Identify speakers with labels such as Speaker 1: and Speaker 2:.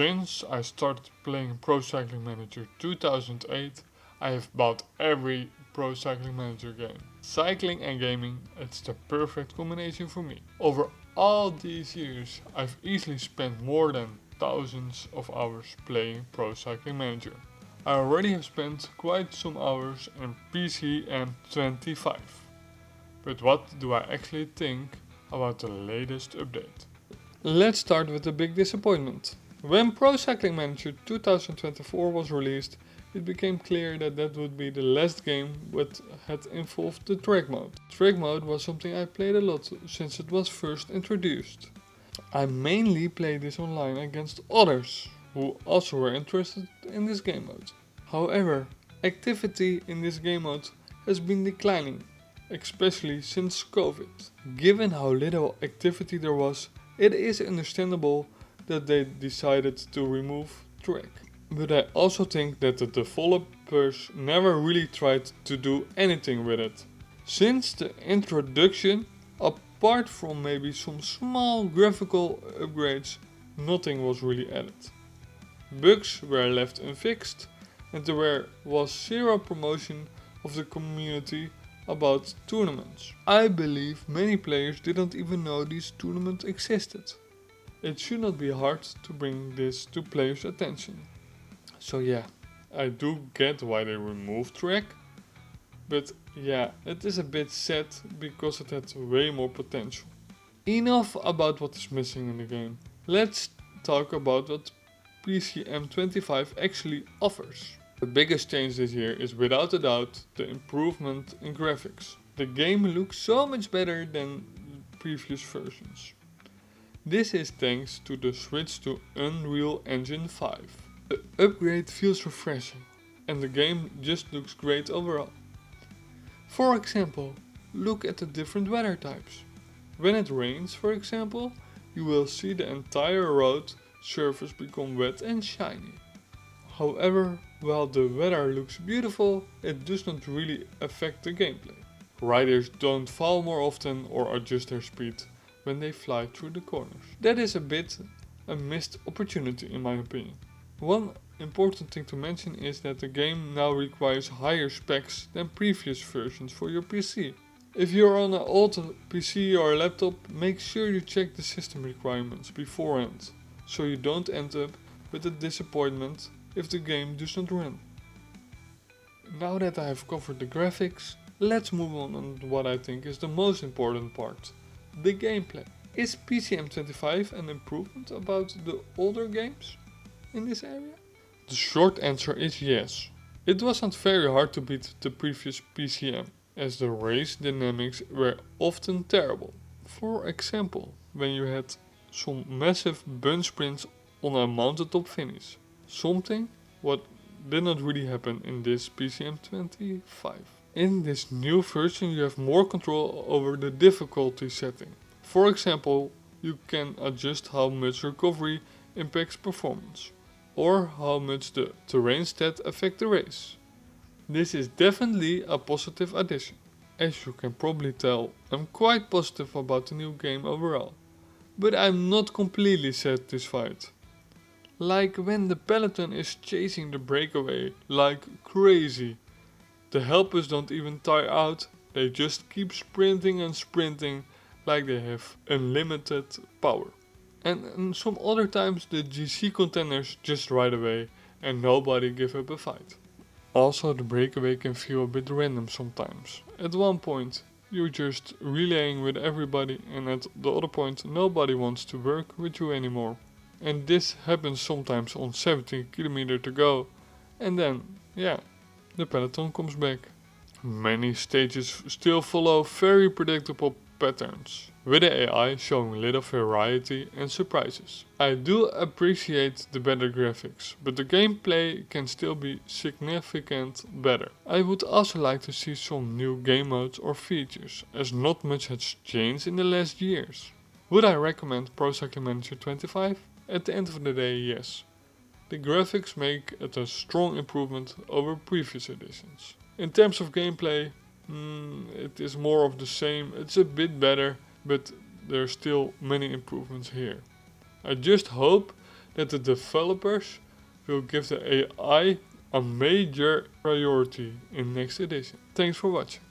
Speaker 1: Since I started playing Pro Cycling Manager 2008, I have bought every Pro Cycling Manager game. Cycling and gaming, it's the perfect combination for me. Over all these years, I've easily spent more than thousands of hours playing Pro Cycling Manager. I already have spent quite some hours in PCM 25. But what do I actually think about the latest update? Let's start with the big disappointment. When Pro Cycling Manager 2024 was released, it became clear that that would be the last game that had involved the track mode. Track mode was something I played a lot since it was first introduced. I mainly played this online against others who also were interested in this game mode. However, activity in this game mode has been declining, especially since COVID. Given how little activity there was, it is understandable that they decided to remove track. But I also think that the developers never really tried to do anything with it. Since the introduction, apart from maybe some small graphical upgrades, nothing was really added. Bugs were left unfixed, and there was zero promotion of the community about tournaments. I believe many players didn't even know these tournaments existed. It should not be hard to bring this to players' attention. So yeah, I do get why they removed track, but yeah, it is a bit sad because it had way more potential. Enough about what is missing in the game. Let's talk about what PCM25 actually offers. The biggest change this year is without a doubt the improvement in graphics. The game looks so much better than previous versions. This is thanks to the switch to Unreal Engine 5. The upgrade feels refreshing and the game just looks great overall. For example, look at the different weather types. When it rains, for example, you will see the entire road surface become wet and shiny. However, while the weather looks beautiful, it does not really affect the gameplay. Riders don't fall more often or adjust their speed when they fly through the corners. That is a bit a missed opportunity in my opinion. One important thing to mention is that the game now requires higher specs than previous versions for your PC. If you're on an old PC or laptop, make sure you check the system requirements beforehand, so you don't end up with a disappointment if the game does not run. Now that I have covered the graphics, let's move on to what I think is the most important part, the gameplay. Is PCM25 an improvement about the older games in this area? The short answer is yes. It wasn't very hard to beat the previous PCM, as the race dynamics were often terrible. For example, when you had some massive bunch sprints on a mountaintop finish. Something what did not really happen in this PCM25. In this new version you have more control over the difficulty setting. For example, you can adjust how much recovery impacts performance, or how much the terrain stat affect the race. This is definitely a positive addition. As you can probably tell, I'm quite positive about the new game overall, but I'm not completely satisfied. Like when the peloton is chasing the breakaway like crazy. The helpers don't even tire out, they just keep sprinting and sprinting like they have unlimited power. And some other times the GC contenders just ride away and nobody give up a fight. Also the breakaway can feel a bit random sometimes. At one point you're just relaying with everybody and at the other point nobody wants to work with you anymore. And this happens sometimes on 17 km to go and then, yeah, the peloton comes back. Many stages still follow very predictable patterns, with the AI showing little variety and surprises. I do appreciate the better graphics, but the gameplay can still be significant better. I would also like to see some new game modes or features, as not much has changed in the last years. Would I recommend Pro Cycling Manager 25? At the end of the day, yes. The graphics make it a strong improvement over previous editions. In terms of gameplay, it is more of the same. It's a bit better, but there are still many improvements here. I just hope yet the developers will give the AI a major priority in next edition. Thanks for watching.